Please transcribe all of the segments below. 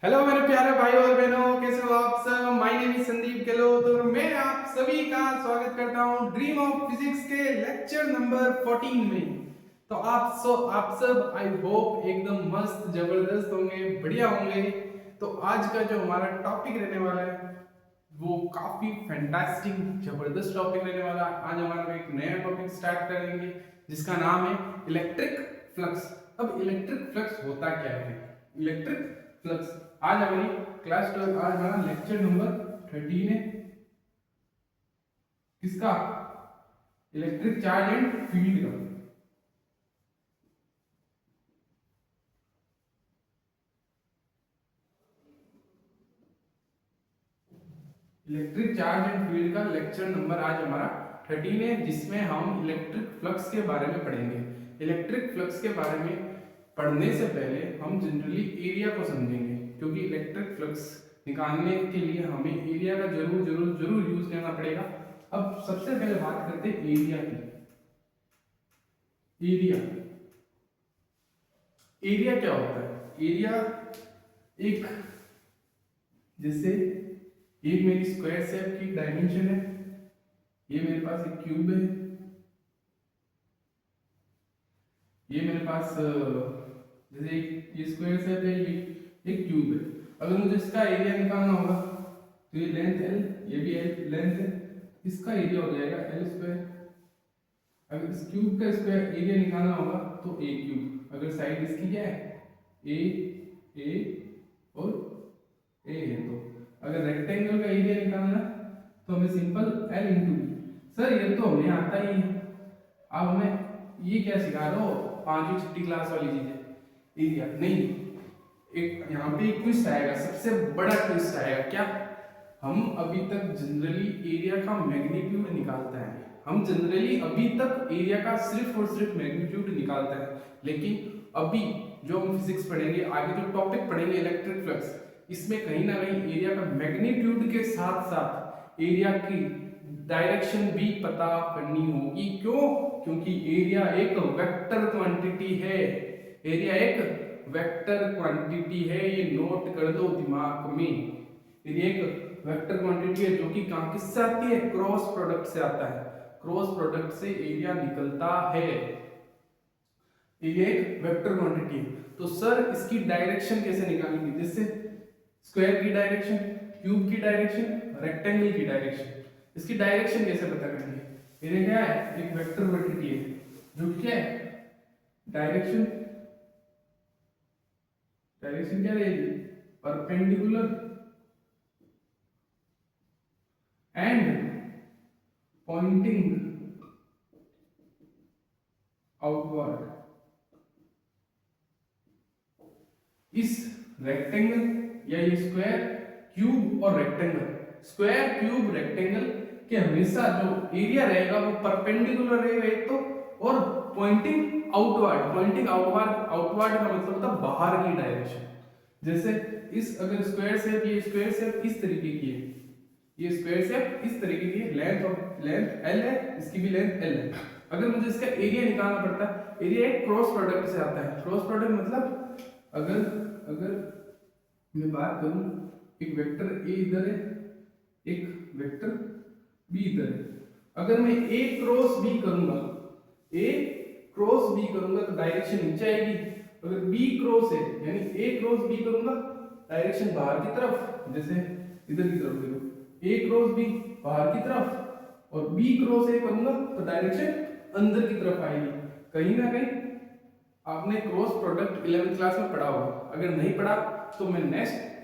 Hello मेरे प्यारे भाई और बहनों, कैसे हो आप सब। My name is Sandeep Gehlot और मैं आप सभी का स्वागत करता हूं ड्रीम ऑफ फिजिक्स के लेक्चर नंबर 14 में। तो आप सब आई होप एकदम मस्त जबरदस्त होंगे, बढ़िया होंगे। तो आज का जो हमारा टॉपिक रहने वाला है वो काफी फैंटास्टिक जबरदस्त टॉपिक रहने वाला है। आज हमारा एक नया टॉपिक स्टार्ट करेंगे जिसका नाम है इलेक्ट्रिक फ्लक्स। अब इलेक्ट्रिक फ्लक्स होता क्या है? इलेक्ट्रिक फ्लक्स आज हमारी क्लास 12, आज हमारा लेक्चर नंबर 13 है। किसका? इलेक्ट्रिक चार्ज एंड फील्ड का। इलेक्ट्रिक चार्ज एंड फील्ड का लेक्चर नंबर आज हमारा 13 है, जिसमें हम इलेक्ट्रिक फ्लक्स के बारे में पढ़ेंगे। इलेक्ट्रिक फ्लक्स के बारे में पढ़ने से पहले हम जनरली एरिया को समझेंगे, क्योंकि इलेक्ट्रिक फ्लक्स निकालने के लिए हमें एरिया का जरूर जरूर जरूर यूज करना पड़ेगा। अब सबसे पहले बात करते हैं एरिया की। एरिया एरिया क्या होता है? एरिया एक, जैसे एक मेरी स्क्वायर शेप की डायमेंशन है, ये मेरे पास एक क्यूब है, ये मेरे पास जैसे ये स्क्वायर शेप है, ये एक क्यूब है। अगर मुझे इसका एरिया निकालना होगा तो ये लेंथ एल, ये भी एल लेंथ है, इसका एरिया हो जाएगा एल स्क्वायर। अगर इस क्यूब का स्क्वायर एरिया निकालना होगा तो ए क्यूब। अगर साइड इसकी क्या है? ए और ए है, तो अगर रेक्टेंगल का एरिया निकालना तो हमें simple l into b. Sir ये तो हमें आता ही है, अब हमें ये क्या सिखा रहे हो? 5वीं 6ठी क्लास वाली चीजें। एरिया नहीं, एक यहाँ पे एक ट्विस्ट आएगा, सबसे बड़ा ट्विस्ट आएगा। क्या? हम अभी तक जनरली एरिया का मैग्नीट्यूड निकालते हैं। हम जनरली अभी तक एरिया का सिर्फ और सिर्फ मैग्नीट्यूड निकालते हैं, लेकिन अभी जो हम फिजिक्स पढ़ेंगे, आगे जो टॉपिक पढ़ेंगे इलेक्ट्रिक फ्लक्स, इसमें कहीं ना कहीं एरिया का मैग्नीट्यूड के साथ साथ एरिया की डायरेक्शन भी पता करनी होगी। क्यों? क्योंकि एरिया एक वेक्टर क्वांटिटी है। एरिया एक वेक्टर क्वांटिटी है, ये नोट कर दो दिमाग में। एरिया एक वेक्टर क्वांटिटी है जो कि कहां किससे आती है? क्रॉस प्रोडक्ट से आता है। क्रॉस प्रोडक्ट से एरिया निकलता है। एरिया एक वेक्टर क्वांटिटी है। तो सर इसकी डायरेक्शन कैसे निकालेंगे? जैसे स्क्वायर की डायरेक्शन, क्यूब की डायरेक्शन, रेक्टेंगल की डायरेक्शन, इसकी डायरेक्शन कैसे पता करेंगे? एरिया क्या है? एक वेक्टर क्वांटिटी है जो क्या है? डायरेक्शन। डायरेक्शन क्या रहेगी? Perpendicular and Poynting outward. इस रेक्टेंगल या ये स्क्वायर, क्यूब और रेक्टेंगल, स्क्वायर क्यूब रेक्टेंगल के हमेशा जो एरिया रहेगा वो परपेंडिकुलर रहेगा एक तो, और pointing outward. Pointing outward, outward का मतलब होता है बाहर की डायरेक्शन। जैसे इस अगर स्क्वायर शेप, ये स्क्वायर शेप इस तरीके की है, ये स्क्वायर शेप इस तरीके की है, लेंथ और लेंथ एल है, इसकी भी लेंथ एल है। अगर मुझे इसका एरिया निकालना पड़ता है, एरिया एक क्रॉस प्रोडक्ट से आता है। क्रॉस प्रोडक्ट मतलब अगर अगर मैं बात करूं, एक वेक्टर ए इधर है, एक वेक्टर बी इधर है। अगर मैं ए क्रॉस बी करूंगा, ए क्रॉस बी करूंगा तो डायरेक्शन नीचे आएगी। अगर बी क्रॉस है यानी ए क्रॉस बी करूंगा, डायरेक्शन बाहर की तरफ, जैसे इधर की तरफ देखो, ए क्रॉस बी बाहर की तरफ, और बी क्रॉस ए करूंगा तो डायरेक्शन अंदर की तरफ आएगी। कहीं ना कहीं आपने क्रॉस प्रोडक्ट 11th क्लास में पढ़ा होगा। अगर नहीं पढ़ा तो मैं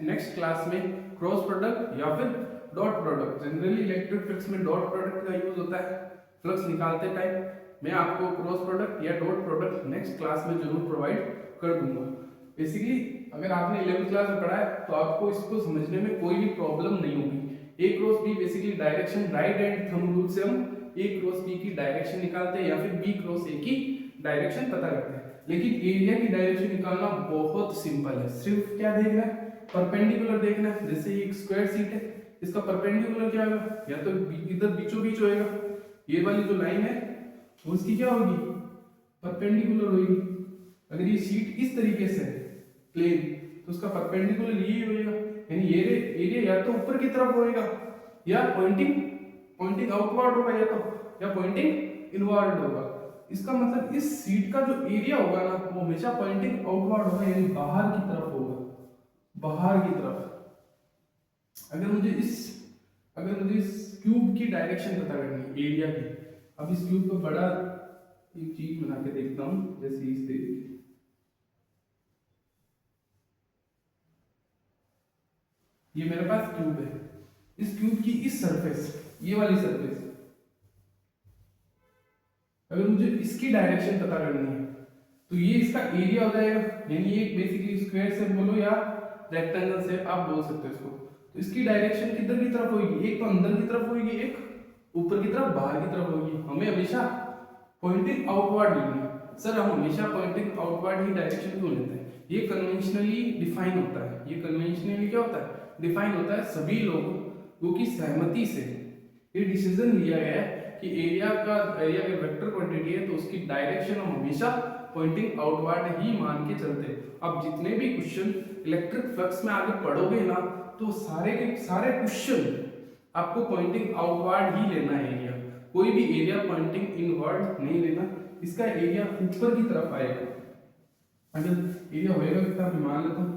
नेक्स्ट क्लास में क्रॉस प्रोडक्ट या फिर dot product, generally electric flux में डॉट प्रोडक्ट का यूज होता है फ्लक्स निकालते टाइम, मैं आपको क्रॉस प्रोडक्ट या डॉट प्रोडक्ट नेक्स्ट क्लास में जरूर प्रोवाइड कर दूंगा। बेसिकली अगर आपने 11th क्लास में पढ़ा है तो आपको इसको समझने में कोई भी प्रॉब्लम नहीं होगी। A cross b basically direction, right hand thumb rule से हम ए क्रॉस बी की डायरेक्शन निकालते हैं या फिर बी क्रॉस ए की डायरेक्शन पता करते हैं। लेकिन एरिया की डायरेक्शन निकालना बहुत सिंपल है। सिर्फ क्या देखना है? परपेंडिकुलर देखना है। जैसे ये एक स्क्वायर शीट है, इसका परपेंडिकुलर क्या होगा? या तो इधर बीचों बीच होएगा, ये वाली जो लाइन है उसकी क्या होगी? परपेंडिकुलर होगी। अगर ये शीट इस तरीके से प्लेन, तो उसका परपेंडिकुलर यही होएगा, यानी ये एरिया या तो ऊपर की तरफ होएगा या पॉइंटिंग आउटवर्ड होगा, या पॉइंटिंग इनवर्ड होगा। इसका मतलब इस सीट का जो एरिया होगा ना वो हमेशा पॉइंटिंग आउटवर्ड होगा, यानी बाहर की तरफ होगा, बाहर की तरफ। अगर मुझे इस क्यूब की डायरेक्शन पता करनी है, एरिया की, अब इस क्यूब को बड़ा एक चीज बना के देखता हूं, जैसे इस तरीके, ये मेरे पास क्यूब है, इस क्यूब की इस सरफेस, ये वाली सरफेस, अगर मुझे इसकी डायरेक्शन पता करनी है तो ये इसका एरिया हो जाएगा, यानी ये बेसिकली स्क्वायर से बोलो या रेक्टेंगल से आप बोल सकते हो इसको। तो इसकी डायरेक्शन किधर की तरफ होगी, एक तो अंदर की तरफ होगी, एक ऊपर की तरफ, बाहर की तरफ होगी। हमें हमेशा पॉइंटिंग आउटवर्ड लेनी है। सर हम हमेशा पॉइंटिंग आउटवर्ड ही डायरेक्शन क्यों लेते हैं? ये कन्वेंशनली डिफाइन होता है, ये कन्वेंशनली क्या होता है, डिफाइन होता है। सभी लोगों की सहमति से ये डिसीजन लिया गया है कि एरिया का वेक्टर क्वांटिटी है तो उसकी डायरेक्शन हम हमेशा पॉइंटिंग आउटवर्ड ही मान के चलते हैं। अब जितने भी क्वेश्चन इलेक्ट्रिक फ्लक्स में आगे पढ़ोगे ना तो सारे के सारे क्वेश्चन आपको पॉइंटिंग आउटवर्ड ही लेना है एरिया, कोई भी एरिया पॉइंटिंग इनवर्ड नहीं लेना। इसका एरिया ऊपर की तरफ आएगा। अगर एरिया होएगा कितना, मैं मान लेता हूँ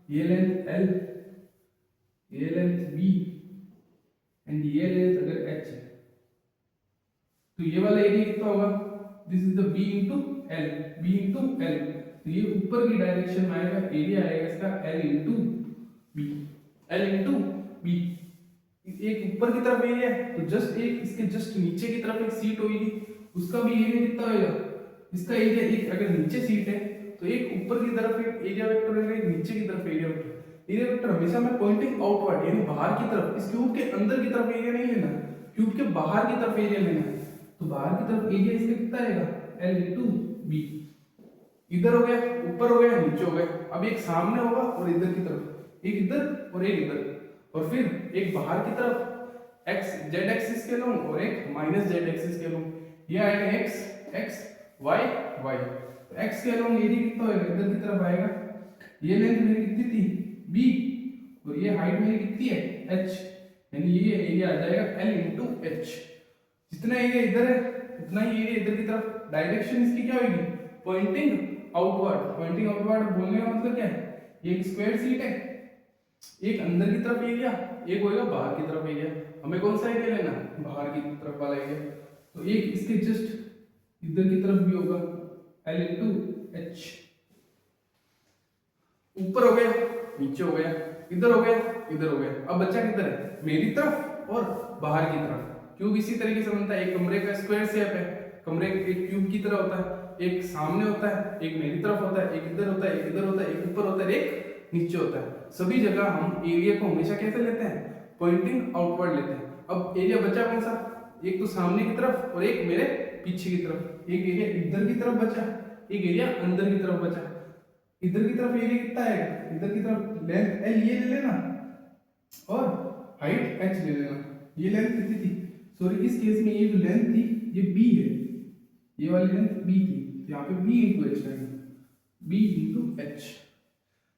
ये लेंथ L, ये लेंथ B एंड ये लेंथ अगर H है तो ये वाला एरिया कितना होगा, this is the B into L, B into L। तो ये ऊपर की डायरेक्शन में आएगा, एरिया आएगा इसका L into B, L into B। एक ऊपर की तरफ एरिया है तो जस्ट एक इसके जस्ट नीचे की तरफ एक सीट होगी, उसका भी एरिया कितना होगा, इसका एरिया एक, अगर नीचे सीट है तो एक ऊपर की तरफ एक एरिया वेक्टर है, एक नीचे की तरफ एरिया वेक्टर। एरिया वेक्टर हमेशा मैं पॉइंटिंग आउटवर्ड यानी बाहर की तरफ, इस क्यूब के अंदर की तरफ एरिया नहीं लेना, क्यूब के बाहर की तरफ एरिया लेना है। तो बाहर की तरफ एरिया इसका कितना आएगा, L इंटू B। इधर हो गया, ऊपर हो गया, नीचे हो गया। अब एक सामने होगा और इधर की तरफ, एक इधर और एक इधर, और फिर एक बाहर की तरफ x z एक्सिस के लूं और एक माइनस z एक्सिस के लूं। ये आएगा x x y y। तो x के लूं एरिया कितना होगा, इधर की तरफ आएगा। ये लेंथ मेरी कितनी थी b और ये हाइट मेरी कितनी है h, यानी ये एरिया आ जाएगा L इंटू h। जितना एरिया इधर है उतना ही एरिया इधर की तरफ। डायरेक्शन इसकी क्या होगी, पॉइंटिंग आउटवर्ड। पॉइंटिंग आउटवर्ड बोलने का मतलब क्या है, ये एक स्क्वायर सीट है, एक अंदर की तरफ एरिया, एक होगा बाहर की तरफ एरिया। हमें कौन सा एरिया लेना, बाहर की तरफ वाला एरिया। तो एक इसके जस्ट इधर की तरफ भी होगा L इंटू h। ऊपर हो गया, नीचे हो गया, इधर हो गया, इधर हो गया। अब बच्चा किधर है, मेरी तरफ और बाहर की तरफ। क्यूब इसी तरीके से बनता है, एक कमरे का स्क्वायर शेप है, कमरे एक क्यूब की तरह होता है, एक सामने होता है, एक मेरी तरफ होता है, एक इधर होता है, एक इधर होता है, एक ऊपर होता है, एक नीचे होता है। सभी जगह हम एरिया को हमेशा कैसे लेते हैं, पॉइंटिंग आउटवर्ड लेते हैं। अब एरिया बचा कौन सा, एक तो सामने की तरफ और एक मेरे पीछे की तरफ। एक एरिया इधर की तरफ बचा, एक एरिया अंदर की तरफ बचा। इधर की तरफ एरिया कितना आएगा, इधर की तरफ लेंथ L ये ले लेना और हाइट h ले लेना। ये लेंथ कितनी थी, सॉरी इस केस में ये जो लेंथ थी ये b है, ये वाली लेंथ b थी, तो यहाँ पे b इंटू h आएगा, b इंटू h।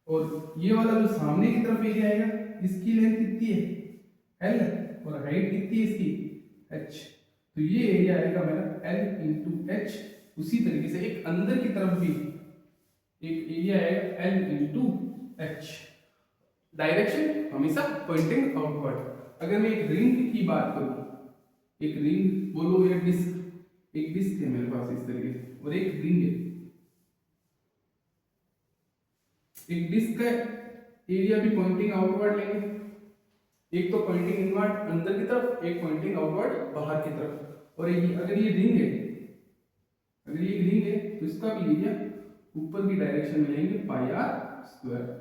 और ये वाला जो सामने की तरफ एरिया आएगा इसकी लेंथ कितनी है L और हाइट कितनी है इसकी h। तो ये एरिया आएगा मेरा L इंटू h। उसी तरीके से एक अंदर की तरफ भी एक एरिया आएगा L इंटू h। डायरेक्शन हमेशा पॉइंटिंग आउटवर्ड। अगर मैं एक रिंग की बात करूं, एक रिंग बोलो या डिस्क, एक डिस्क है मेरे पास इस तरीके से और एक रिंग है। एक डिस्क का एरिया भी पॉइंटिंग आउटवर्ड लेंगे, एक तो पॉइंटिंग इनवर्ड अंदर की तरफ, एक पॉइंटिंग आउटवर्ड बाहर की तरफ। और अगर ये रिंग है, अगर ये रिंग है तो इसका भी एरिया ऊपर की डायरेक्शन में लेंगे पाई आर स्क्वायर।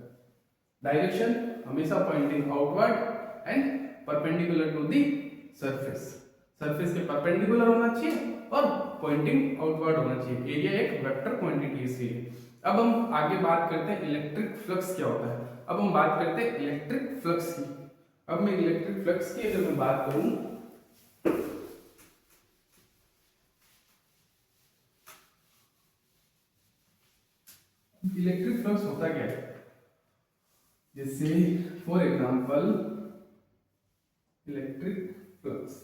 डायरेक्शन हमेशा pointing outward and perpendicular to the surface. Surface के परपेंडिकुलर होना चाहिए और पॉइंटिंग आउटवर्ड होना चाहिए। एरिया एक वेक्टर क्वांटिटी है इसलिए। अब हम आगे बात करते हैं इलेक्ट्रिक फ्लक्स क्या होता है। अब हम बात करते हैं इलेक्ट्रिक फ्लक्स की। अब मैं इलेक्ट्रिक फ्लक्स की अगर मैं बात करूं, इलेक्ट्रिक फ्लक्स होता क्या है। जैसे फॉर एग्जांपल इलेक्ट्रिक फ्लक्स।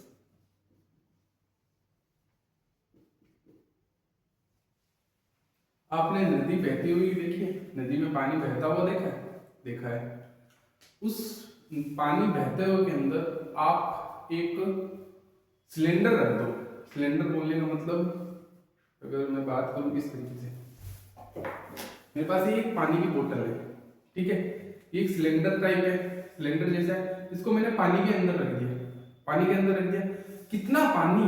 आपने नदी बहती हुई देखी है, नदी में पानी बहता हुआ देखा है। उस पानी बहते हुए के अंदर आप एक सिलेंडर रख दो। सिलेंडर बोलने का मतलब अगर मैं बात करूं इस तरीके से, मेरे पास ये एक पानी की बोतल है, ठीक है, एक सिलेंडर टाइप है, सिलेंडर जैसा है, इसको मैंने पानी के अंदर रख दिया। पानी के अंदर रख दिया, कितना पानी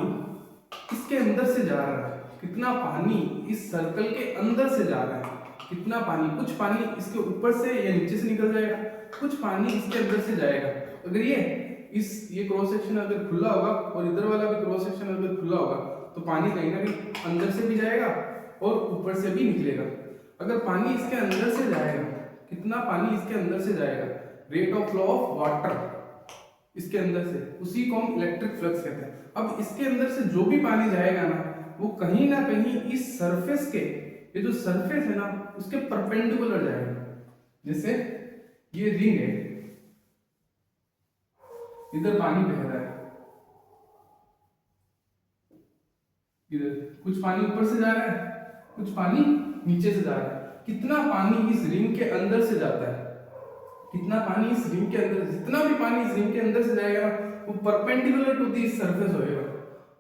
इसके अंदर से जा रहा है, कितना पानी इस सर्कल के अंदर से जा रहा है, कितना पानी, कुछ पानी इसके ऊपर से या नीचे से निकल जाएगा, कुछ पानी इसके अंदर से जाएगा। अगर ये क्रॉस सेक्शन अगर खुला होगा और इधर वाला भी क्रॉस सेक्शन अगर खुला होगा तो पानी कहीं ना कहीं अंदर से भी जाएगा और ऊपर से भी निकलेगा। अगर पानी इसके अंदर से जाएगा, कितना पानी इसके अंदर से जाएगा, rate of flow of water इसके अंदर से, उसी को हम इलेक्ट्रिक फ्लक्स कहते हैं। अब इसके अंदर से जो भी पानी जाएगा ना, वो कहीं ना कहीं इस सरफेस के, ये जो सरफेस है ना, उसके परपेंडिकुलर जाएगा। जैसे ये रिंग है, इधर पानी बह रहा है, इधर कुछ पानी ऊपर से जा रहा है, कुछ पानी नीचे से जा रहा है। कितना पानी इस रिंग के अंदर से जाता है, कितना पानी इस रिंग के अंदर, जितना भी पानी इस रिंग के अंदर से जाएगा वो परपेंडिकुलर टू दी सरफेस होएगा,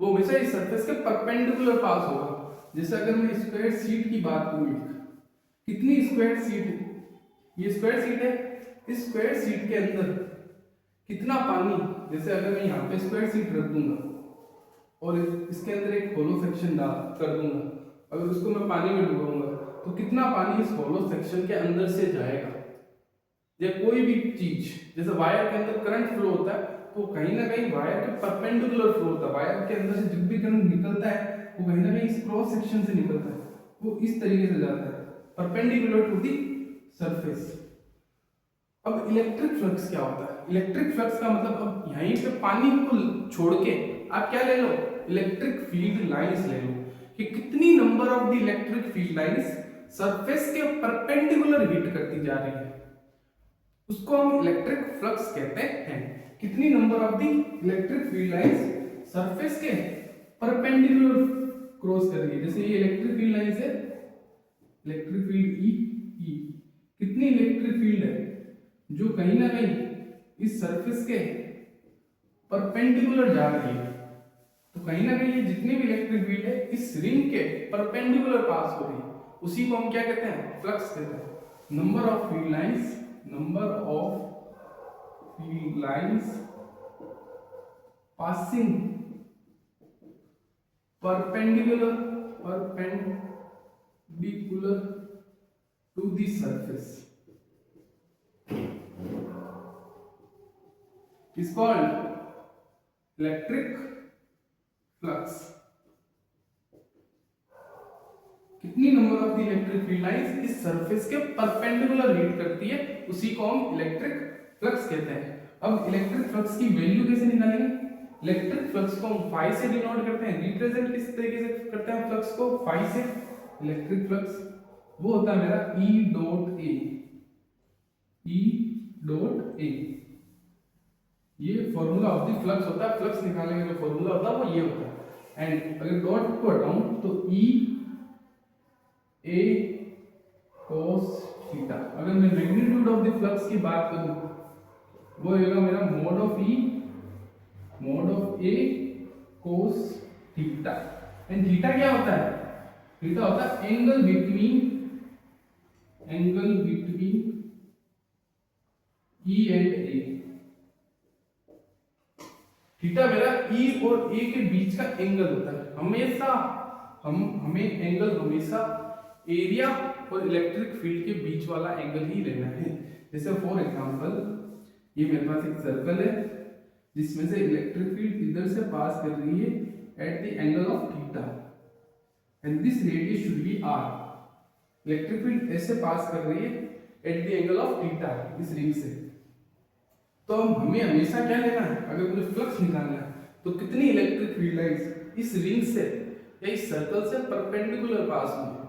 वो हमेशा इस सरफेस के परपेंडिकुलर पास होगा। जैसे अगर मैं स्क्वायर शीट की बात करूं, कितनी स्क्वायर शीट, ये स्क्वायर शीट है, इस स्क्वायर शीट के अंदर कितना पानी, जैसे अगर मैं यहाँ पे स्क्वायर शीट रख दूंगा और इसके अंदर एक होलो सेक्शन कर दूंगा, अगर उसको मैं पानी में डुबाऊंगा तो कितना पानी इस होलो सेक्शन के अंदर से जाएगा। या कोई भी चीज, जैसे वायर के अंदर करंट फ्लो होता है तो कहीं ना कहीं वायर के परपेंडिकुलर फ्लो होता है, वायर के अंदर से जब भी करंट निकलता है वो कहीं ना कहीं इस क्रॉस सेक्शन से निकलता है, वो इस तरीके से जाता है परपेंडिकुलर टू दी सरफेस। अब इलेक्ट्रिक फ्लक्स क्या होता है? इलेक्ट्रिक फ्लक्स का मतलब, अब यहीं पे पानी को छोड़ के आप क्या ले लो, इलेक्ट्रिक फील्ड लाइंस ले लो, कि कितनी number of the electric field lines surface के परपेंडिकुलर हिट करती जा रही है, उसको हम इलेक्ट्रिक फ्लक्स कहते हैं। कितनी number of the electric field lines surface के परपेंडिकुलर क्रॉस कर रही है। जैसे ये इलेक्ट्रिक फील्ड लाइंस है, इलेक्ट्रिक फील्ड ई, कितनी इलेक्ट्रिक फील्ड है जो कहीं ना कहीं इस सरफेस के परपेंडिकुलर जा रही है, तो कहीं ना कहीं ये जितनी भी इलेक्ट्रिक फील्ड है इस रिंग के परपेंडिकुलर पास हो रही है, उसी को हम क्या कहते हैं, फ्लक्स कहते हैं। Number of field lines, number of field lines passing perpendicular to the surface is called electric flux। कितनी number of the electric field lines इस सरफेस के परपेंडिकुलर हिट करती है, उसी को हम इलेक्ट्रिक फ्लक्स कहते हैं। अब इलेक्ट्रिक फ्लक्स की वैल्यू कैसे निकालेंगे? इलेक्ट्रिक फ्लक्स को हम फाई से डिनोट करते हैं, रिप्रेजेंट किस तरीके से करते हैं फ्लक्स को, फाई से। इलेक्ट्रिक फ्लक्स वो होता है मेरा E डॉट ए, ये फॉर्मूला ऑफ द फ्लक्स होता है, फ्लक्स निकालने का जो फॉर्मूला होता है वो ये होता है। एंड अगर डॉट को हटाऊं तो E A cos थीटा। अगर मैं मैग्नीट्यूड ऑफ द फ्लक्स की बात करूं वो होगा मेरा mode of A cos theta. And theta क्या होता है? थीटा होता है angle between E and A। Theta मेरा E और A के बीच का एंगल होता है। हमेशा हमें एंगल हमेशा एरिया और इलेक्ट्रिक फील्ड के बीच वाला एंगल ही लेना है। जैसे फॉर एग्जांपल ये मेरे पास एक सर्कल है जिसमें से इलेक्ट्रिक फील्ड इधर से पास कर रही है at the angle of theta and this radius should B r। Electric field ऐसे पास कर रही है at the angle of theta इस रिंग से। तो हमें हमेशा क्या लेना है, अगर मुझे फ्लक्स निकालना है तो कितनी इलेक्ट्रिक फील्ड लाइंस इस रिंग से या इस सर्कल से परपेंडिकुलर पास हुई है,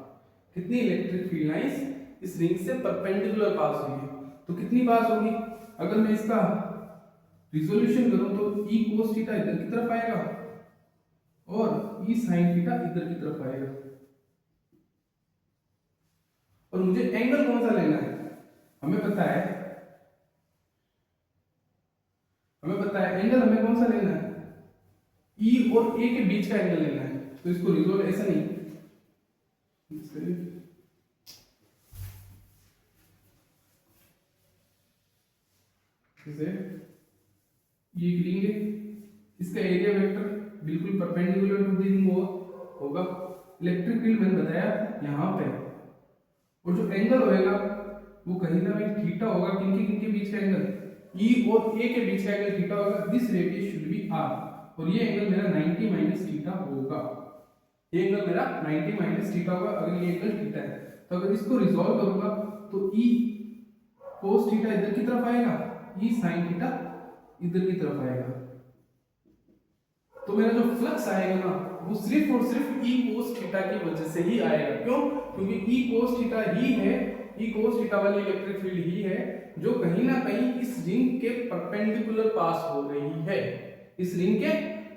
कितनी इलेक्ट्रिक फील्ड लाइंस इस रिंग से परपेंडिकुलर पास हुई है, तो कितनी पास होगी? अगर मैं इसका रिजोल्यूशन करूं तो ई कोस थीटा इधर की तरफ आएगा और ई साइन थीटा इधर की तरफ आएगा। और मुझे एंगल कौन सा लेना है? हमें पता है एंगल हमें कौन सा लेना है? ई और ए के बीच का एंगल लेना है। तो इसको रिजोल्व ऐसा नहीं, जैसे ये एक रिंग है, इसका एरिया वेक्टर बिल्कुल परपेंडिकुलर टू द रिंग होगा। इलेक्ट्रिक फील्ड मैंने बताया यहाँ पे, और जो एंगल होएगा वो कहीं ना कहीं थीटा होगा। किनके बीच का एंगल? ई और ए के बीच का एंगल थीटा होगा। This radius should be r, और ये एंगल मेरा 90 माइनस थीटा होगा। ये एंगल मेरा 90 माइनस थीटा होगा अगर ये एंगल थीटा है। तो अगर इसको रिजॉल्व करूंगा तो ई कोस थीटा इधर की तरफ आएगा, ई साइन थीटा इधर की तरफ आएगा। तो मेरा जो फ्लक्स आएगा ना वो सिर्फ और सिर्फ ई कोस थीटा की वजह से ही आएगा। क्यों? क्योंकि ई कोस थीटा ही है, ई कोस थीटा वाली इलेक्ट्रिक फील्ड ही है जो कहीं ना कहीं इस रिंग के परपेंडिकुलर पास हो रही है, इस रिंग के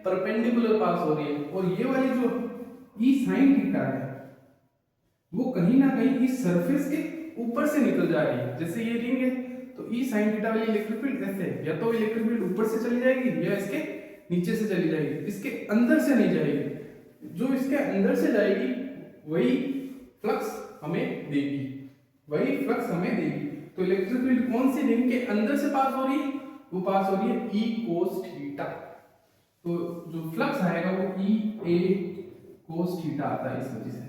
परपेंडिकुलर पास हो रही है। और ये वाली जो ई साइन थीटा है वो कहीं ना कहीं इस सरफेस के ऊपर से निकल जा रही है। जैसे ये रिंग है तो ई साइन थीटा वाली इलेक्ट्रिक फील्ड ऐसे है, या तो इलेक्ट्रिक फील्ड ऊपर से चली जाएगी या इसके नीचे से चली जाएगी, इसके अंदर से नहीं जाएगी। जो इसके अंदर से जाएगी वही फ्लक्स हमें देगी, वही फ्लक्स हमें देगी। तो इलेक्ट्रिक फील्ड कौन सी रिंग के अंदर से पास हो रही है? वो पास हो रही है ई कोस थीटा। तो जो फ्लक्स आएगा वो ई ए कोस थीटा आता है इस वजह से।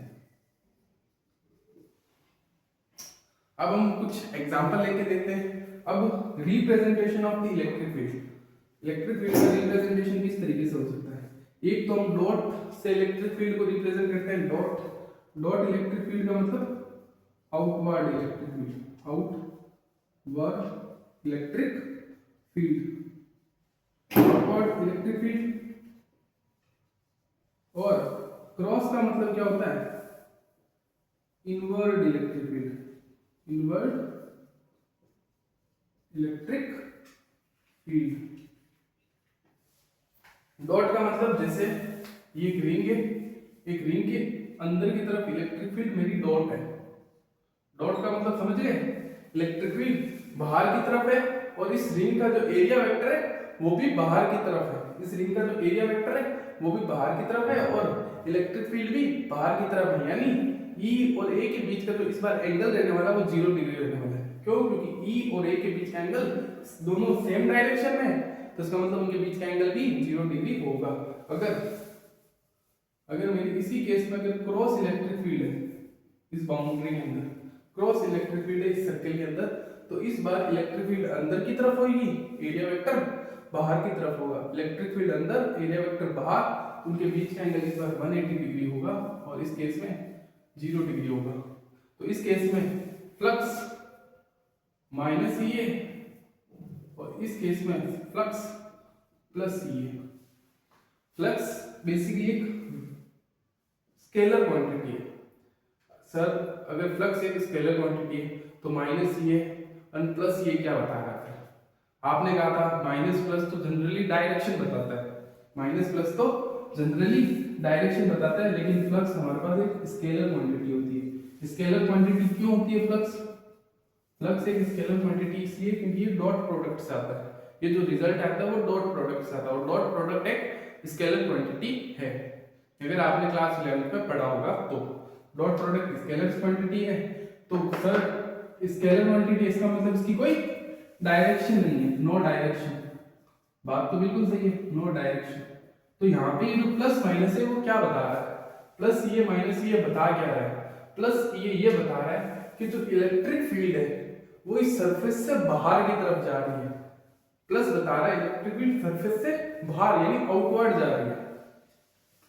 अब हम कुछ एग्जांपल लेके देखते हैं। अब representation of the electric field. Electric field का रिप्रेजेंटेशन किस तरीके से हो सकता है? एक तो हम डॉट से इलेक्ट्रिक फील्ड को रिप्रेजेंट करते हैं। डॉट इलेक्ट्रिक फील्ड का मतलब outward electric field, outward electric field, outward electric field. और क्रॉस का मतलब क्या होता है? Inward electric field, inward electric field. Dot का मतलब जैसे ये एक रिंग है, एक रिंग के अंदर की तरफ इलेक्ट्रिक फील्ड मेरी डॉट है। डॉट का मतलब समझ गए? इलेक्ट्रिक फील्ड बाहर की तरफ है और इस रिंग का जो एरिया वेक्टर है वो भी बाहर की तरफ है। इस रिंग का जो एरिया वेक्टर है वो भी बाहर की तरफ है और इलेक्ट्रिक फील्ड भी बाहर की तरफ है। यानी ई और ए के बीच का जो इस बार एंगल रहने वाला वो 0 डिग्री रहने वाला है। क्यों? क्योंकि ई और ए के बीच का एंगल दोनों सेम डायरेक्शन में है, तो इसका मतलब उनके बीच का एंगल भी 0 डिग्री होगा। अगर मेरी इसी केस में अगर क्रॉस इलेक्ट्रिक फील्ड है इस बाउंड्री के अंदर, क्रॉस इलेक्ट्रिक फील्ड है इस सर्कल के अंदर, तो इस बार इलेक्ट्रिक फील्ड अंदर की तरफ होगी, एरिया वेक्टर बाहर की तरफ होगा। इलेक्ट्रिक फील्ड अंदर, एरिया वेक्टर बाहर, उनके बीच का एंगल इस बार 180 डिग्री होगा और इस केस में 0 डिग्री होगा। तो इस केस में फ्लक्स माइनस ई है और इस केस में फ्लक्स प्लस ई है। फ्लक्स बेसिकली एक स्केलर क्वांटिटी है। सर अगर फ्लक्स एक स्केलर क्वांटिटी है तो माइनस ई है और प्लस ये क्या बता रहा है? आपने कहा था माइनस प्लस तो जनरली डायरेक्शन बताता है, माइनस प्लस तो जनरली डायरेक्शन बताता है, लेकिन फ्लक्स हमारे पास एक स्केलर क्वांटिटी होती है। स्केलर क्वांटिटी क्यों होती है फ्लक्स? फ्लक्स एक स्केलर क्वांटिटी इसलिए क्योंकि ये डॉट प्रोडक्ट से आता है। ये जो रिजल्ट आता है वो डॉट प्रोडक्ट से आता है और डॉट प्रोडक्ट एक स्केलर क्वांटिटी है। अगर आपने क्लास 11 में पढ़ा होगा तो डॉट प्रोडक्ट स्केलर क्वांटिटी है। तो सर स्केलर क्वांटिटी इसका मतलब इसकी कोई डायरेक्शन नहीं है, नो डायरेक्शन। बात तो बिल्कुल सही है, नो डायरेक्शन। तो यहाँ पे जो प्लस माइनस है वो क्या बता रहा है? प्लस ये माइनस ये बता क्या रहा है? प्लस ये बता रहा है कि जो इलेक्ट्रिक फील्ड है वो इस सरफेस से बाहर की तरफ जा रही है। प्लस बता रहा है इलेक्ट्रिक फील्ड सरफेस से बाहर यानी आउटवर्ड जा रही है।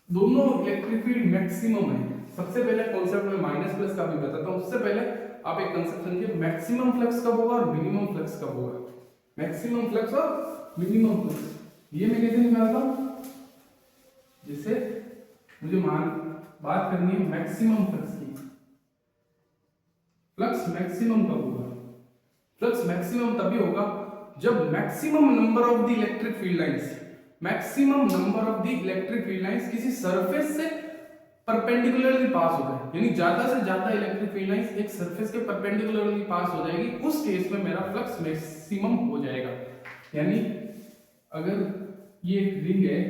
दोनों इलेक्ट्रिक फील्ड मैक्सिमम है। सबसे पहले कॉन्सेप्ट में माइनस प्लस का भी बताता हूं, उससे पहले आप एक कंसेप्ट समझिए, मैक्सिमम फ्लक्स कब होगा और मिनिमम फ्लक्स कब होगा। मैक्सिमम फ्लक्स और मिनिमम फ्लक्स ये मैं कैसे निकालता हूं? जैसे मुझे बात करनी है मैक्सिमम फ्लक्स की। फ्लक्स मैक्सिमम कब होगा? फ्लक्स मैक्सिमम तभी होगा जब maximum number of the electric field lines किसी सरफेस से परपेंडिकुलरली पास हो जाए, यानी ज्यादा से ज्यादा इलेक्ट्रिक फील्ड लाइंस एक सरफेस के परपेंडिकुलरली पास हो जाएगी, उस केस में मेरा फ्लक्स मैक्सिमम हो जाएगा। यानी अगर ये एक रिंग है,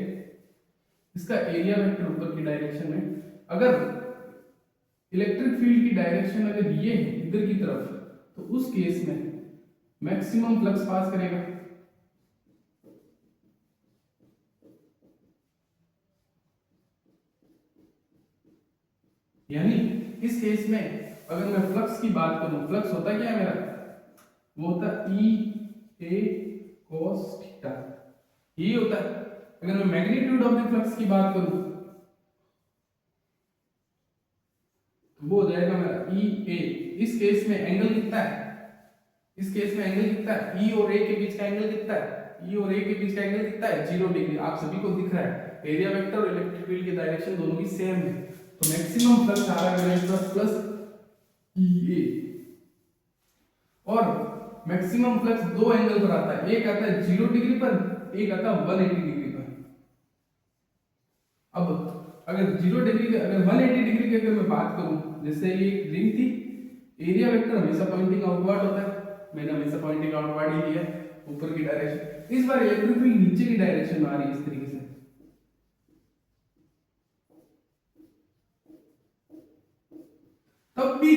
इसका एरिया वेक्टर ऊपर की डायरेक्शन में, अगर इलेक्ट्रिक फील्ड की डायरेक्शन अगर ये है इधर की तरफ, तो उस केस में मैक्सिमम फ्लक्स पास करेगा। यानी इस केस में अगर मैं फ्लक्स की बात करूं, फ्लक्स होता क्या है मेरा, वो होता E A cos थीटा, ये होता है। अगर मैं मैग्नीट्यूड ऑफ द फ्लक्स की बात करूं तो वो हो जाएगा मेरा E A। इस केस में एंगल कितना है, E और A के बीच का एंगल कितना है, 0 डिग्री। आप सभी को दिख रहा है, एरिया वेक्टर और इलेक्ट्रिक फील्ड की डायरेक्शन दोनों की सेम है, तो मैक्सिमम फ्लक्स आ रहा है मेरे पास प्लस EA। और मैक्सिमम फ्लक्स दो एंगल पर आता है, एक आता है 0 डिग्री पर, एक आता है 180 डिग्री पर। अब अगर 0 डिग्री के, अगर 180 डिग्री की अगर मैं बात करूं, जैसे ये रिंग थी, एरिया वेक्टर हमेशा पॉइंटिंग आउटवर्ड होता है, मैंने हमेशा पॉइंटिंग आउटवर्ड ही लिया है, ऊपर की डायरेक्शन। इस बार इलेक्ट्रिक फील्ड नीचे की डायरेक्शन में आ रही है इस तरीके से, तब भी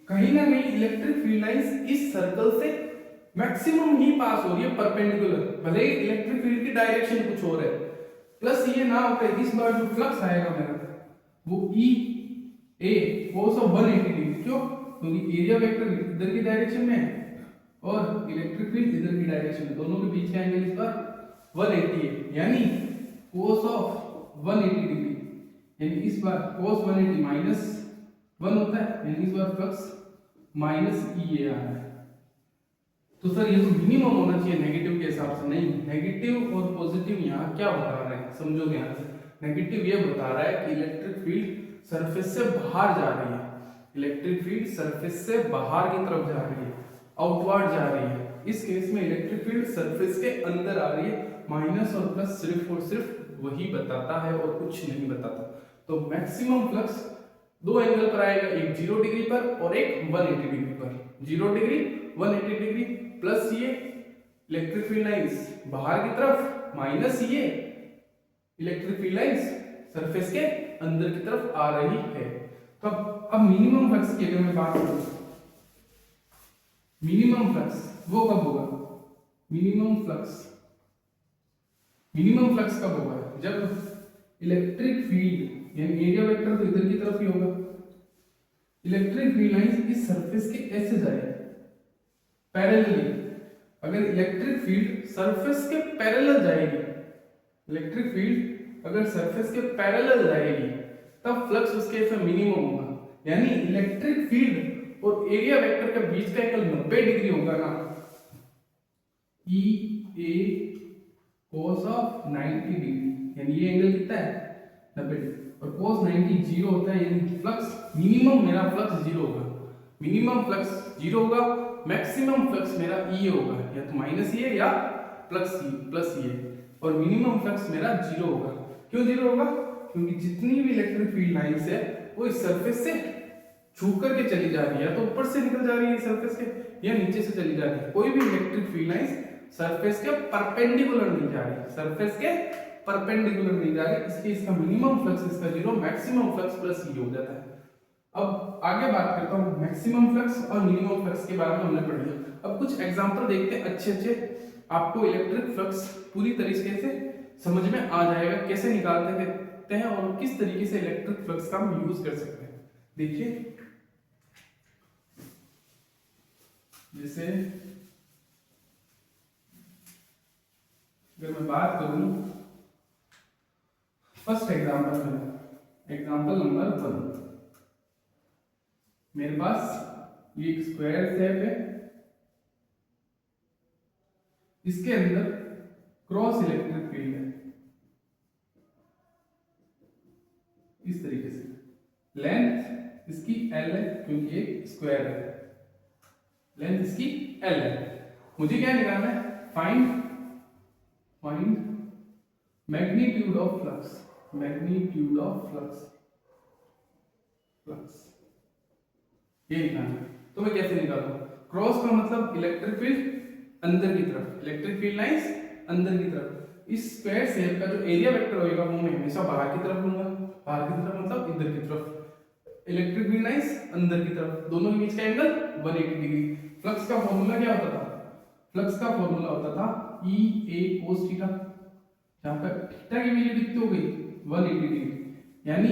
कहीं ना कहीं इलेक्ट्रिक फील्ड लाइंस इस सर्कल से मैक्सिमम ही पास हो रही है परपेंडिकुलर, भले ही इलेक्ट्रिक फील्ड की डायरेक्शन कुछ और है। प्लस ये ना होता है, इस बार जो फ्लक्स आएगा मेरा वो E A cos of 180 degree, क्यों, क्योंकि एरिया वेक्टर इधर की डायरेक्शन में है और इलेक्ट्रिक फील्ड इधर की डायरेक्शन में, दोनों के बीच का एंगल इस बार 180 है, यानी cos ऑफ 180 डिग्री, यानी इस बार cos 180 माइनस 1 होता है, यानी इस बार फ्लक्स माइनस EA आ रहा है। तो सर ये तो मिनिमम होना चाहिए नेगेटिव के हिसाब से, नहीं, नेगेटिव और पॉजिटिव यहाँ क्या बता रहे हैं, समझो ध्यान से। नेगेटिव ये बता रहा है कि इलेक्ट्रिक फील्ड सरफेस से बाहर जा रही है, इलेक्ट्रिक फील्ड सरफेस से बाहर की तरफ जा रही है, आउटवर्ड जा रही है। इस केस में इलेक्ट्रिक फील्ड सरफेस के अंदर आ रही है। माइनस और प्लस सिर्फ और सिर्फ वही बताता है और कुछ नहीं बताता। तो मैक्सिमम फ्लक्स दो एंगल पर आएगा, एक 0 डिग्री पर और एक 180 डिग्री पर। 0 डिग्री 180 डिग्री प्लस ये इलेक्ट्रिक फील्ड लाइंस बाहर की तरफ, माइनस ये इलेक्ट्रिक फील्ड लाइंस सरफेस के अंदर की तरफ आ रही है। तो अब मिनिमम फ्लक्स की अगर मैं बात करूं, मिनिमम फ्लक्स वो कब होगा, मिनिमम फ्लक्स कब होगा, जब इलेक्ट्रिक फील्ड यानी एरिया वेक्टर तो इधर की तरफ ही होगा, इलेक्ट्रिक फील्ड लाइंस इस सरफेस के ऐसे जाए पैरेलली। अगर इलेक्ट्रिक फील्ड सरफेस के पैरेलल जाएगी, इलेक्ट्रिक फील्ड अगर सरफेस के पैरेलल जाएगी तब फ्लक्स उसके इसमें मिनिमम होगा। यानी इलेक्ट्रिक फील्ड और एरिया वेक्टर के बीच का एंगल 90 डिग्री होगा ना, E A cos of 90 degree, यानी ये एंगल कितना है 90 डिग्री, और cos 90 जीरो होता है, यानी फ्लक्स मिनिमम मेरा फ्लक्स जीरो होगा, मिनिमम फ्लक्स जीरो होगा, मैक्सिमम फ्लक्स मेरा E होगा, या तो माइनस ये या प्लस ये, और मिनिमम फ्लक्स मेरा जीरो होगा। क्यों जीरो होगा, क्योंकि जितनी भी इलेक्ट्रिक फील्ड लाइंस है वो इस सरफेस से छू करके चली जा रही है, तो ऊपर से निकल जा रही है सरफेस के, या नीचे से चली जा रही है। कोई भी इलेक्ट्रिक फील्ड लाइंस सरफेस के परपेंडिकुलर नहीं जा रही, सरफेस के परपेंडिकुलर नहीं जा रही, इसलिए इसका मिनिमम फ्लक्स इसका जीरो, मैक्सिमम फ्लक्स प्लस ये हो जाता है। अब आगे बात करता हूँ मैक्सिमम फ्लक्स और मिनिमम फ्लक्स के बारे में हमने पढ़ लिया। अब कुछ एग्जांपल देखते हैं अच्छे, आपको इलेक्ट्रिक फ्लक्स पूरी तरीके से समझ में आ जाएगा, कैसे निकालते हैं और किस तरीके से इलेक्ट्रिक फ्लक्स का हम यूज कर सकते हैं। देखिए, जैसे अगर मैं बात करूं फर्स्ट एग्जांपल में, एग्जांपल नंबर 1, मेरे पास ये एक स्क्वायर शेप है, इसके अंदर क्रॉस इलेक्ट्रिक फील्ड है इस तरीके से, लेंथ इसकी L है क्योंकि एक स्क्वायर है, लेंथ इसकी L है। मुझे क्या निकालना है, find magnitude of flux, magnitude of flux ये निकालना है। तो मैं कैसे निकालूं, क्रॉस का मतलब इलेक्ट्रिक फील्ड अंदर की तरफ, इलेक्ट्रिक फील्ड लाइंस अंदर की तरफ। इस स्क्वायर शेप का जो एरिया वेक्टर होगा वो मैं हमेशा बाहर की तरफ लूंगा, बाहर की तरफ मतलब इधर की तरफ, इलेक्ट्रिक फील्ड लाइंस अंदर की तरफ, दोनों के बीच का एंगल 180 डिग्री। फ्लक्स का फॉर्मूला क्या होता था, फ्लक्स का फॉर्मूला होता था E A cos थीटा, जहां पर थीटा की वैल्यू कितनी हो गई 180 डिग्री, यानी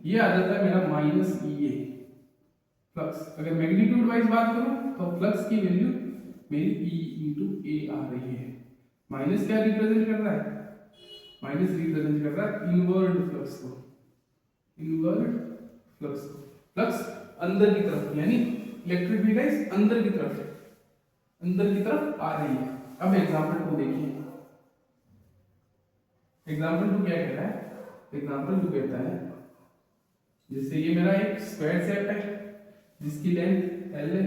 ये आ जाता है मेरा माइनस EA फ्लक्स। अगर मैग्नीट्यूड वाइज बात करूं तो फ्लक्स की वैल्यू मेरी E इंटू A आ रही है। माइनस क्या रिप्रेजेंट कर रहा है, माइनस रिप्रेजेंट कर रहा है इनवर्ड फ्लक्स को, इनवर्ड फ्लक्स को, फ्लक्स अंदर की तरफ, यानी इलेक्ट्रिक फील्ड लाइंस अंदर की तरफ, अंदर की तरफ आ रही है। अब एग्जांपल 2 देखिए, एग्जांपल 2 क्या कह रहा है, एग्जांपल 2 कहता है जैसे ये मेरा एक स्क्वायर शेप है जिसकी लेंथ L है,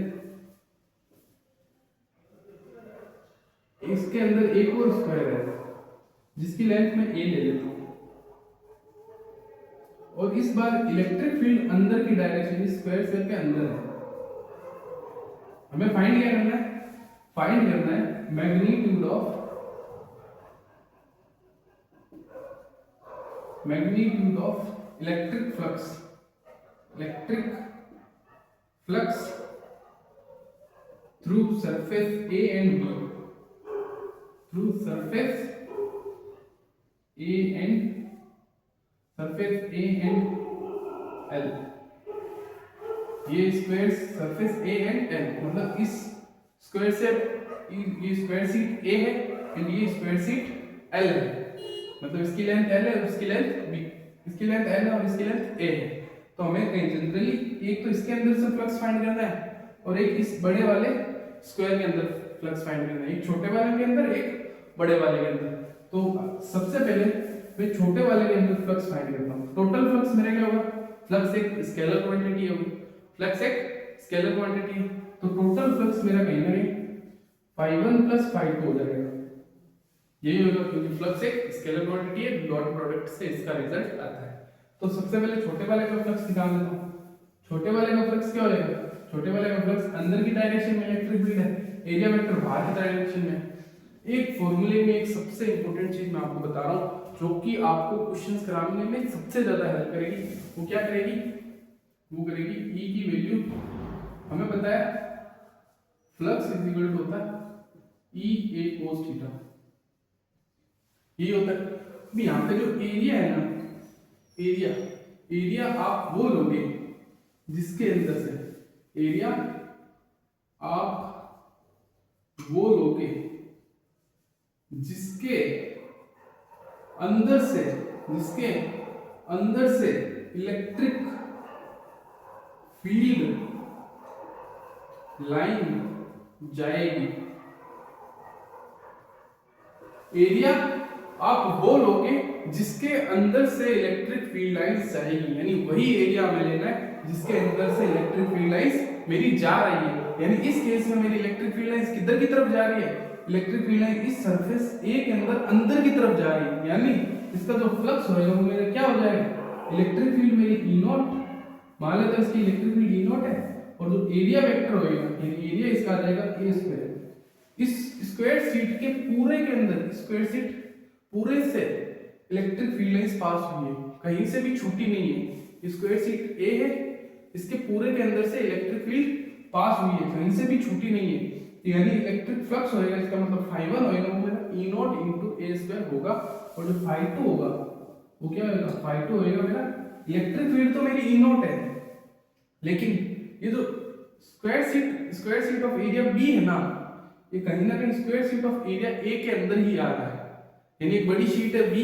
इसके अंदर एक और स्क्वायर है जिसकी लेंथ मैं A ले लेता हूं, और इस बार इलेक्ट्रिक फील्ड अंदर की डायरेक्शन इस स्क्वायर शेप के अंदर है। हमें फाइंड क्या करना है, फाइंड करना है magnitude of electric flux, electric flux through surface A and B, through surface A and L। ये square surface A and L मतलब इस स्क्वायर शेप, ये स्क्वायर सीट A है एंड ये स्क्वायर सीट L है, मतलब इसकी लेंथ L है और इसकी लेंथ B, इसकी लेंथ L है और इसकी लेंथ A है। तो हमें जनरली एक तो इसके अंदर से फ्लक्स फाइंड करना है और एक इस बड़े वाले स्क्वायर के अंदर फ्लक्स फाइंड करना है, एक छोटे वाले के अंदर एक बड़े वाले के अंदर। तो सबसे पहले मैं छोटे वाले के अंदर फ्लक्स फाइंड करता हूं। टोटल फ्लक्स मेरा क्या होगा, फ्लक्स एक स्केलर क्वांटिटी होगी, फ्लक्स एक स्केलर क्वांटिटी है, तो टोटल फ्लक्स मेरा कहीं ना कहीं φ1 प्लस φ2 हो जाएगा, यही होगा क्योंकि फ्लक्स एक स्केलर क्वांटिटी है, डॉट प्रोडक्ट से इसका रिजल्ट आता है। तो सबसे पहले छोटे वाले का फ्लक्स निकाल लेता हूं। छोटे वाले का फ्लक्स क्या होगा, छोटे वाले का फ्लक्स अंदर की डायरेक्शन में इलेक्ट्रिक फील्ड है, एरिया वेक्टर बाहर की डायरेक्शन में। एक फॉर्मूले में एक सबसे इंपॉर्टेंट चीज मैं आपको बता रहा हूं जो कि आपको क्वेश्चंस कराने में सबसे ज्यादा हेल्प करेगी, वो क्या करेगी, वो करेगी E की वैल्यू, हमें पता है फ्लक्स इज इक्वल टू होता है E A cos थीटा, ये होता है। अब यहाँ पे जो एरिया है ना, एरिया आप वो लोगे जिसके अंदर से, एरिया आप वो लोगे जिसके अंदर से इलेक्ट्रिक फील्ड लाइन जाएगी। एरिया आप वो लोगे जिसके अंदर से इलेक्ट्रिक फील्ड लाइंस जाएगी, यानी वही एरिया हमें लेना है जिसके अंदर से इलेक्ट्रिक फील्ड लाइंस मेरी जा रही है। यानी इस केस में मेरी इलेक्ट्रिक फील्ड लाइंस किधर की तरफ जा रही है, इलेक्ट्रिक फील्ड लाइन इस सरफेस A के अंदर की तरफ जा रही है, यानी इसका जो फ्लक्स होगा वो मेरा क्या हो जाएगा, इलेक्ट्रिक फील्ड मेरी E0, मान लेते हैं इसकी इलेक्ट्रिक फील्ड E0 है, और जो एरिया वेक्टर होगा यानी एरिया इसका आ जाएगा A स्क्वायर। इस स्क्वायर सीट के पूरे के अंदर, स्क्वायर सीट पूरे से इलेक्ट्रिक फील्ड लाइंस पास हुई है, कहीं से भी छूटी नहीं है। स्क्वायर सीट A है, इसके पूरे के अंदर से इलेक्ट्रिक फील्ड पास हुई है, कहीं से भी छूटी नहीं है, यानी इलेक्ट्रिक फ्लक्स होएगा, इसका मतलब φ1 होएगा वो मेरा E0 into A स्क्वायर होगा, और जो φ2 होगा वो क्या होगा, φ2 होएगा मेरा, इलेक्ट्रिक फील्ड तो मेरी E0 है, लेकिन ये जो square seat of area B है ना, ये कहीं ना कहीं square seat of area A के अंदर ही आ रहा है, यानी एक बड़ी शीट है B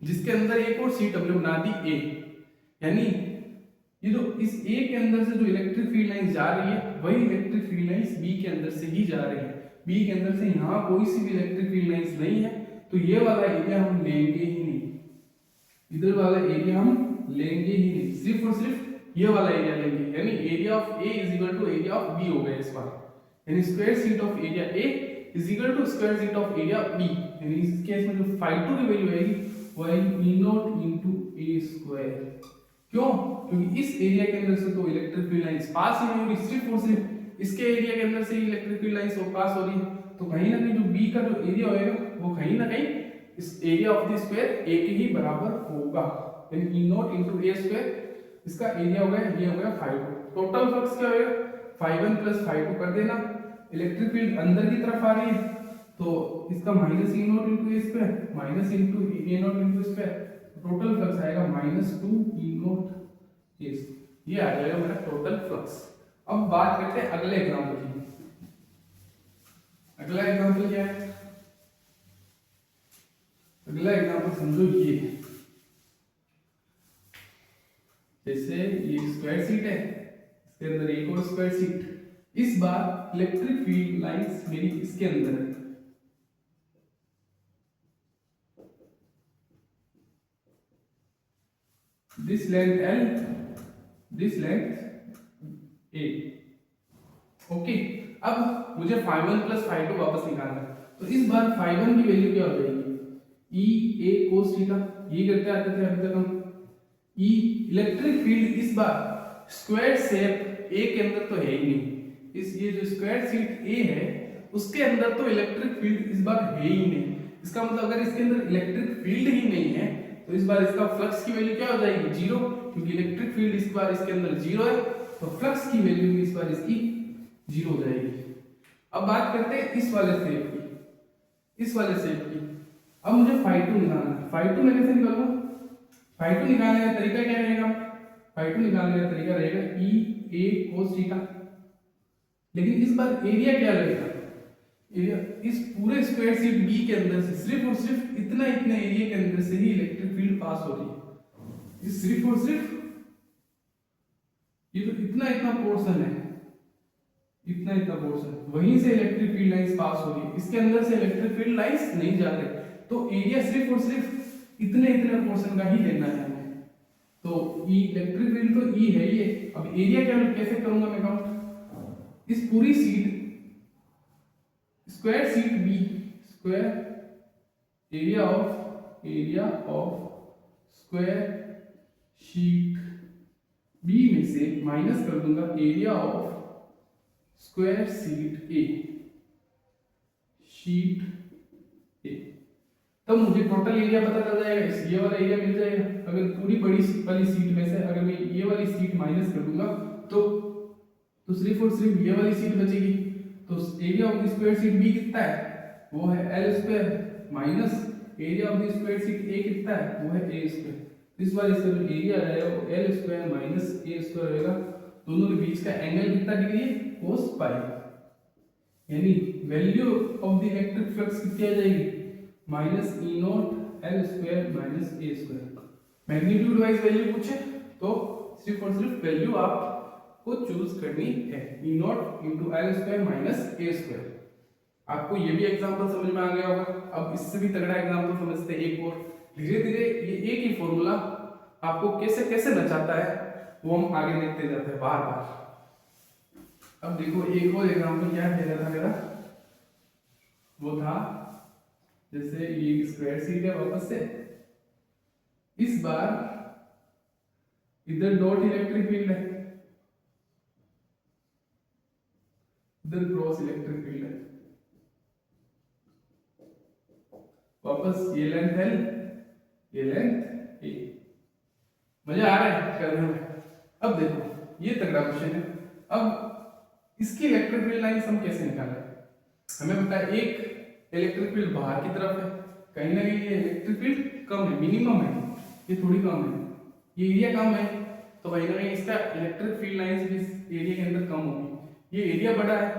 जिसके अंदर एक और शीट हमने बना दी A, यानी ये जो इस A के अंदर से जो इलेक्ट्रिक फील्ड लाइंस जा रही है वही इलेक्ट्रिक फील्ड लाइंस B के अंदर से ही जा रही है। B के अंदर से यहाँ कोई सी भी इलेक्ट्रिक फील्ड लाइंस नहीं है, तो ये वाला एरिया हम लेंगे ही नहीं, इधर वाला एरिया हम लेंगे ही नहीं, सिर्फ और सिर्फ ये वाला एरिया लेंगे, यानी area of A is equal to area of B हो गया इस बार, यानी square seat of area a is equal to square seat of area b, यानी इस केस में जो फाई 2 की वैल्यू आएगी वो आएगी E not into A square. क्यों? क्योंकि इस एरिया के अंदर से तो इलेक्ट्रिक फील्ड लाइंस पास ही नहीं हो रही, सिर्फ और सिर्फ इसके एरिया के अंदर से ही इलेक्ट्रिक फील्ड लाइंस पास हो रही है, तो कहीं ना कहीं जो बी का जो एरिया होएगा वो कहीं ना कहीं इस एरिया ऑफ द स्क्वायर ए के ही बराबर होगा, यानी E not into A square इसका एरिया हो गया, ये हो गया फाई 2। टोटल फ्लक्स क्या होएगा, फाई 1 प्लस फाई 2 कर देना, इलेक्ट्रिक फील्ड अंदर की तरफ आ रही है तो इसका minus E not into A square minus into A not into square, total flux आएगा माइनस 2 E नॉट ए, ये आ जाएगा मेरा टोटल फ्लक्स। अब बात करते हैं अगले एग्जांपल की। अगला एग्जांपल क्या है, अगला एग्जांपल समझो ये, जैसे ये स्क्वायर सीट है, इसके अंदर एक और स्क्वायर सीट, इस बार इलेक्ट्रिक फील्ड लाइंस मेरी इसके अंदर है, this length L, this length A। Okay, अब मुझे फाई 1 प्लस फाई 2 वापस निकालना है, तो इस बार फाई 1 की वैल्यू क्या हो जाएगी, E A cos थीटा, ये करते आते थे अभी तक हम। E इलेक्ट्रिक फील्ड इस बार स्क्वायर शेप A के अंदर तो है ही नहीं, इस ये जो स्क्वायर सीट A है उसके अंदर तो इलेक्ट्रिक फील्ड इस बार है ही नहीं। इसका मतलब अगर इसके अंदर इलेक्ट्रिक फील्ड ही नहीं है तो इस बार इसका फ्लक्स की वैल्यू क्या हो जाएगी, जीरो, क्योंकि इलेक्ट्रिक फील्ड इस बार इसके अंदर जीरो है तो फ्लक्स की वैल्यू भी इस बार इसकी जीरो हो जाएगी। अब बात करते हैं इस वाले शेप की, इस वाले शेप की। अब मुझे फाई 2 निकालना है, फाई 2 मैं कैसे निकालूंगा, फाई 2 निकालने का तरीका क्या रहेगा, फाई 2 निकालने का तरीका रहेगा E A cos थीटा, लेकिन इस बार एरिया क्या लगेगा, एरिया इस पूरे स्क्वायर सीट B के अंदर से सिर्फ और सिर्फ इतना एरिया के अंदर से ही इलेक्ट्रिक फील्ड पास हो रही है, इस सिर्फ और सिर्फ ये तो इतना पोर्शन है, इतना पोर्शन, वहीं से इलेक्ट्रिक फील्ड लाइंस पास हो रही है, इसके अंदर से इलेक्ट्रिक फील्ड लाइंस नहीं जा रहे, तो एरिया सिर्फ और सिर्फ इतने पोर्शन का ही लेना है हमें। तो E इलेक्ट्रिक फील्ड तो E है ये, अब एरिया क्या कैसे करूंगा मैं काउंट, इस पूरी seat square seat B, square area of square sheet B में से माइनस कर दूंगा area of square seat A, sheet A, तब मुझे टोटल एरिया पता चल जाएगा, इस ये वाला एरिया मिल जाएगा। अगर पूरी बड़ी वाली सीट में से अगर मैं ये वाली सीट माइनस कर दूंगा तो सिर्फ और सिर्फ ये वाली सीट बचेगी, तो area of the square seat B कितना है, वो है L square minus area of the square seat A कितना है, वो है A स्क्वायर। इस बार इसका जो एरिया आ जाएगा वो L square minus A square रहेगा, दोनों के बीच का एंगल कितना डिग्री है, cos पाई, यानी value of the electric flux कितनी आ जाएगी, minus E not L square minus A square. Magnitude wise value पूछे तो सिर्फ और सिर्फ वैल्यू आपको चूज करनी है, E not into L square minus A square. आपको ये भी एग्जांपल समझ में आ गया होगा। अब इससे भी तगड़ा एग्जांपल समझते हैं एक और, धीरे धीरे ये एक ही फॉर्मूला आपको कैसे कैसे नचाता है वो हम आगे देखते जाते हैं बार बार। अब देखो एक और एग्जांपल क्या दे रहा था मेरा, वो था जैसे ये स्क्वायर सीट है, वापस से इस बार इधर डॉट इलेक्ट्रिक फील्ड है, इधर क्रॉस इलेक्ट्रिक फील्ड है, वापस ये लेंथ L, ये लेंथ A। मजा आ रहा है करने में। अब देखो ये तगड़ा क्वेश्चन है। अब इसकी इलेक्ट्रिक फील्ड लाइंस हम कैसे निकालें, हमें पता है एक इलेक्ट्रिक फील्ड बाहर की तरफ है, कहीं ना कहीं ये इलेक्ट्रिक फील्ड कम है, मिनिमम है, ये थोड़ी कम है, ये एरिया कम है, तो कहीं ना कहीं इसका इलेक्ट्रिक फील्ड लाइंस भी इस एरिया के अंदर कम होगी। ये एरिया बड़ा है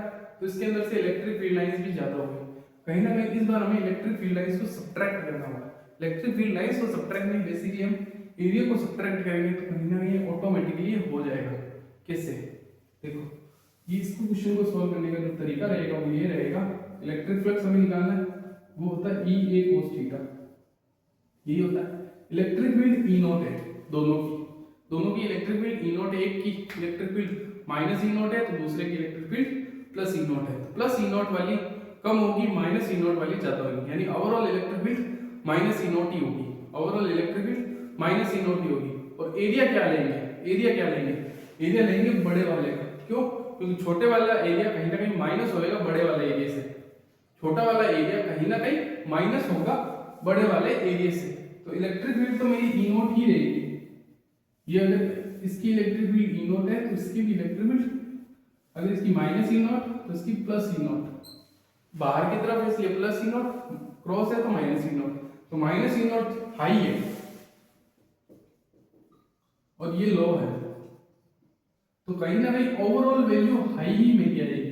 तो इसके अंदर से इलेक्ट्रिक फील्ड लाइंस भी ज्यादा होगी, कहीं ना कहीं इस बार हमें इलेक्ट्रिक फील्ड लाइंस को सब्ट्रैक्ट करना होगा। इलेक्ट्रिक फील्ड लाइंस को सब्ट्रैक्ट नहीं, बेसिकली हम एरिया को सब्ट्रैक्ट करेंगे तो कहीं ना कहीं ऑटोमेटिकली हो जाएगा। कैसे, देखो ये इसको क्वेश्चन को सॉल्व करने का जो तरीका रहेगा वो ये रहेगा, इलेक्ट्रिक फ्लक्स हमें निकालना है, वो होता है E A cos थीटा, यही होता है। इलेक्ट्रिक फील्ड E नॉट है दोनों की इलेक्ट्रिक फील्ड E नॉट, एक की electric field minus E not है तो दूसरे की electric field plus E not है, तो प्लस ई नॉट वाली कम होगी, माइनस ई नॉट वाली ज्यादा होगी, यानी overall electric field minus e naught ही होगी, overall electric field minus e naught ही होगी। और एरिया क्या लेंगे, एरिया क्या लेंगे, एरिया लेंगे बड़े वाले का। क्यों? क्योंकि छोटे वाला एरिया कहीं ना कहीं माइनस होएगा बड़े वाले एरिया से, छोटा वाला एरिया कहीं ना कहीं माइनस होगा बड़े वाले एरिया से। तो इलेक्ट्रिक फील्ड तो मेरी ई नॉट ही रहेगी। ये अगर इसकी इलेक्ट्रिक फील्ड ई नॉट है तो इसकी भी इलेक्ट्रिक फील्ड, अगर इसकी माइनस ई नॉट तो इसकी प्लस ई नॉट, बाहर की तरफ इसलिए प्लस ई नॉट, क्रॉस है तो माइनस ई नॉट, तो माइनस ई नॉट हाई है और ये लो है, तो कहीं ना कहीं ओवरऑल वैल्यू हाई ही मेरी आएगी,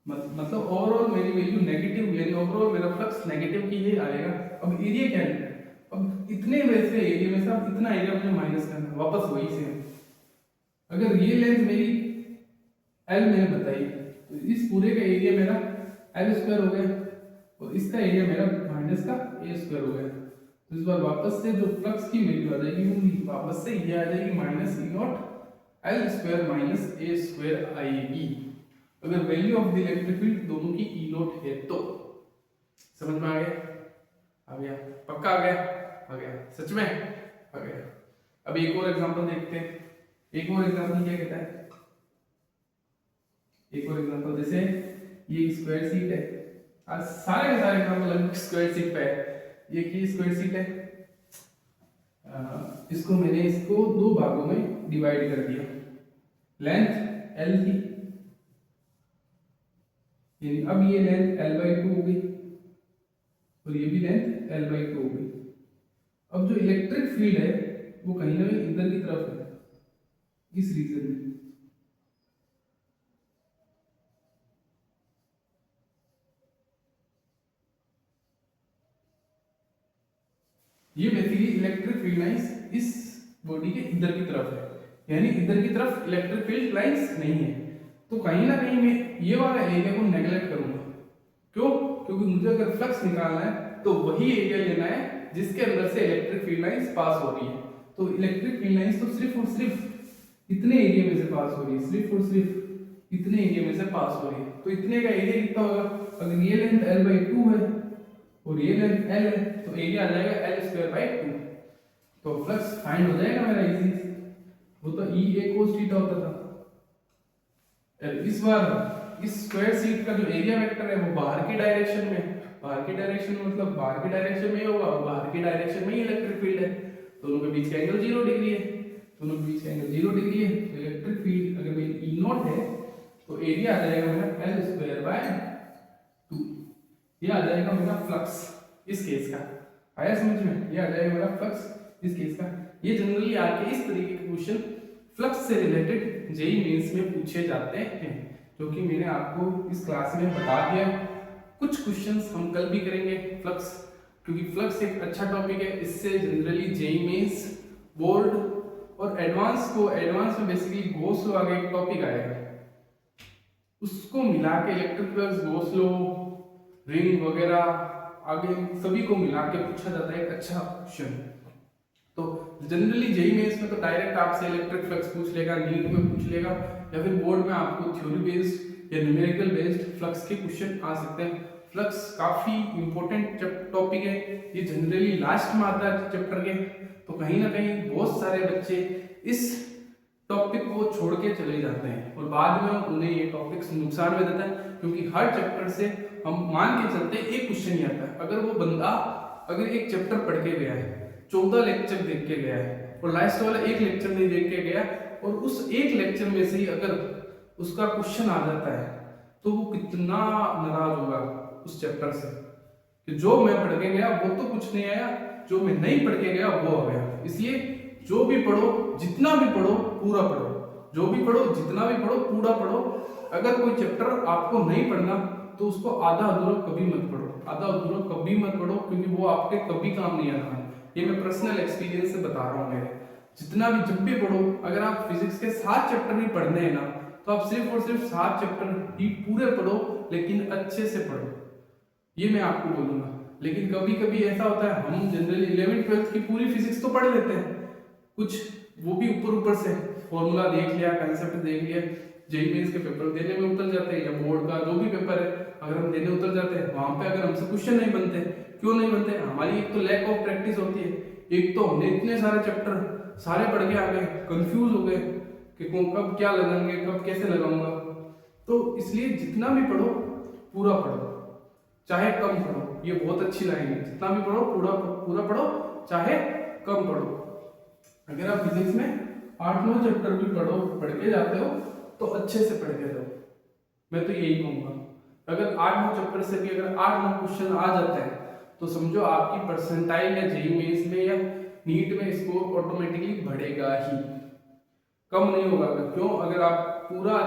मतलब ओवरऑल मेरी वैल्यू नेगेटिव, यानी ओवरऑल मेरा फ्लक्स नेगेटिव की ही आएगा। अब एरिया क्या है, अब इतने वैसे एरिया में से अब इतना एरिया मुझे माइनस करना है, वापस वही से। अगर ये लेंथ मेरी एल मैंने बताई, तो इस पूरे का एरिया मेरा एल स्क्वायर हो गया और इसका एरिया मेरा माइनस का ए स्क्वायर हो गया। तो इस बार वापस से जो फ्लक्स की वैल्यू आ जाएगी वो वापस से ये आ जाएगी minus e naught L square minus ए स्क्वायर आएगी, अगर value of the electric field दोनों की ई नॉट है तो। समझ में आ गया? आ गया? पक्का आ गया? आ गया? सच में आ गया? अब एक और एग्जांपल देखते हैं। एक और एग्जांपल क्या कहता है, एक और एग्जांपल, जैसे ये स्क्वायर शीट है, आज सारे के सारे एग्जांपल स्क्वायर शीट पे है। ये की स्क्वायर शीट है, इसको मैंने इसको दो भागों में डिवाइड कर दिया, लेंथ एल थी, यानी अब ये लेंथ l/2 हो गई और ये भी लेंथ l/2 हो गई। अब जो इलेक्ट्रिक फील्ड है वो कहीं ना कहीं इधर की तरफ है, इस रीजन में। ये बेसिकली इलेक्ट्रिक फील्ड लाइंस इस बॉडी के इधर की तरफ है, यानी इधर की तरफ इलेक्ट्रिक फील्ड लाइंस नहीं है, तो कहीं ना कहीं मैं ये वाला एरिया को नेगलेक्ट करूंगा। क्यों? क्योंकि मुझे अगर फ्लक्स निकालना है तो वही एरिया लेना है जिसके अंदर से इलेक्ट्रिक फील्ड लाइंस पास हो रही है। तो इलेक्ट्रिक फील्ड लाइंस तो सिर्फ और सिर्फ इतने एरिया में से पास हो रही है, सिर्फ और सिर्फ इतने एरिया में से पास हो रही है। तो इतने का एरिया कितना होगा, अगर ये लेंथ l/2 है और ये लेंथ l है तो एरिया आ जाएगा l²/2। तो फ्लक्स फाइंड हो जाएगा मेरा इजी। वो तो E a cos थीटा होता था। इस बार इस स्क्वायर शीट का जो एरिया वेक्टर है वो बाहर की डायरेक्शन में, बाहर की डायरेक्शन मतलब बाहर की डायरेक्शन में ही होगा, बाहर की डायरेक्शन में ही इलेक्ट्रिक फील्ड है, दोनों के बीच का एंगल 0 डिग्री है, दोनों के बीच का एंगल 0 डिग्री है। तो इलेक्ट्रिक फील्ड अगर मेरी E नॉट है तो एरिया आ जाएगा मेरा l²/2, ये आ जाएगा मेरा फ्लक्स इस केस का। आया समझ में? ये आ जाएगा मेरा फ्लक्स इस केस का। ये जनरली आपके इस तरीके के क्वेश्चन फ्लक्स से रिलेटेड जेईई मेंस में पूछे जाते हैं, जो कि मैंने आपको इस क्लास में बता दिया। कुछ क्वेश्चंस हम कल भी करेंगे फ्लक्स, क्योंकि फ्लक्स एक अच्छा टॉपिक है, इससे जनरली जेईई मेंस, बोर्ड और एडवांस में बेसिकली गॉस लॉ आगे एक टॉपिक आएगा, उसको मिला के electric flux, Gauss law, ring वगैरह आगे सभी को मिला के पूछा जाता है एक अच्छा क्वेश्चन। तो जनरली जेईई मेंस में तो डायरेक्ट आपसे इलेक्ट्रिक फ्लक्स पूछ लेगा, नीट में पूछ लेगा, या फिर बोर्ड में आपको थ्योरी बेस्ड या न्यूमेरिकल बेस्ड फ्लक्स के क्वेश्चन आ सकते हैं। फ्लक्स काफी इंपॉर्टेंट टॉपिक है, ये जनरली लास्ट में आता है चैप्टर के, तो कहीं ना कहीं बहुत सारे बच्चे इस टॉपिक को छोड़ के चले जाते हैं और बाद में उन्हें ये टॉपिक नुकसान में देता है, क्योंकि हर चैप्टर से हम मान के चलते एक क्वेश्चन ही आता है। अगर वो बंदा अगर एक चैप्टर पढ़ के गया है, 14 लेक्चर देख के गया है और लास्ट वाला एक लेक्चर नहीं देख के गया, और उस एक लेक्चर में से ही अगर उसका क्वेश्चन आ जाता है तो वो कितना नाराज होगा उस चैप्टर से कि जो मैं पढ़ के गया वो तो कुछ नहीं आया, जो मैं नहीं पढ़ के गया वो आ गया। इसलिए जो भी पढ़ो, जितना भी पढ़ो, पूरा पढ़ो, जो भी पढ़ो, जितना भी पढ़ो, पूरा पढ़ो। अगर कोई चैप्टर आपको नहीं पढ़ना तो उसको आधा अधूरा कभी मत पढ़ो, आधा अधूरा कभी मत पढ़ो, क्योंकि वो आपके कभी काम नहीं आना है। ये मैं पर्सनल एक्सपीरियंस से बता रहा हूँ मेरे। जितना भी जब भी पढ़ो, अगर आप फिजिक्स के 7 चैप्टर ही पढ़ने हैं ना, तो आप सिर्फ और सिर्फ 7 चैप्टर ही पूरे पढ़ो, लेकिन अच्छे से पढ़ो, ये मैं आपको बोलूंगा। लेकिन कभी कभी ऐसा होता है, हम जनरली 11th 12th की पूरी फिजिक्स तो पढ़ लेते हैं, कुछ वो भी ऊपर ऊपर से फॉर्मूला देख लिया, कंसेप्ट देख लिया, जेईई मेंस के पेपर देने में उतर जाते हैं या बोर्ड का जो भी पेपर है अगर हम देने उतर जाते हैं वहां पे अगर हमसे क्वेश्चन नहीं बनते, क्यों नहीं बनते? हमारी एक तो लैक ऑफ प्रैक्टिस होती है, एक तो हमने इतने सारे चैप्टर सारे पढ़ के आ गए, कंफ्यूज हो गए कि कब क्या लगाएंगे, कब कैसे लगाऊंगा। तो इसलिए जितना भी पढ़ो पूरा पढ़ो, चाहे कम पढ़ो। ये बहुत अच्छी लाइन है, जितना भी पढ़ो पूरा पूरा पढ़ो, चाहे कम पढ़ो। अगर आप फिजिक्स में 8-9 चैप्टर भी पढ़ के जाते हो तो अच्छे से पढ़ के जाओ, मैं तो यही कहूँगा। अगर 8-9 चैप्टर से भी अगर 8-9 क्वेश्चन आ जाते हैं तो समझो आपकी परसेंटाइल या जेईई मेंस में या नीट में स्कोर ऑटोमेटिकली बढ़ेगा ही, कम नहीं होगा। क्यों? अगर आप पूरा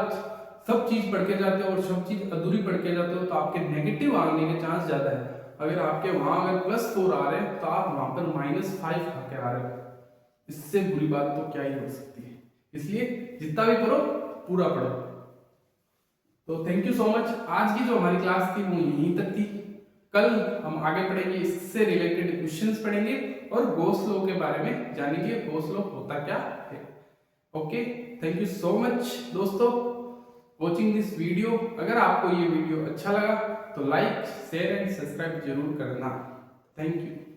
सब चीज पढ़ के जाते हो और सब चीज अधूरी पढ़ के जाते हो तो आपके नेगेटिव आने के चांस ज्यादा है। अगर आपके वहां अगर +4 आ रहे हैं तो आप वहां पर -5 आके आ रहे हो, इससे बुरी बात तो क्या ही हो सकती है। इसलिए जितना भी पढ़ो पूरा पढ़ो। तो थैंक यू सो मच। आज की जो हमारी क्लास थी वो यहीं तक थी। कल हम आगे पढ़ेंगे, इससे रिलेटेड क्वेश्चंस पढ़ेंगे और गॉस लॉ के बारे में जानेंगे, गॉस लॉ होता क्या है। Okay, thank you so much दोस्तों वॉचिंग दिस वीडियो। अगर आपको ये वीडियो अच्छा लगा तो लाइक शेयर एंड सब्सक्राइब जरूर करना। Thank you.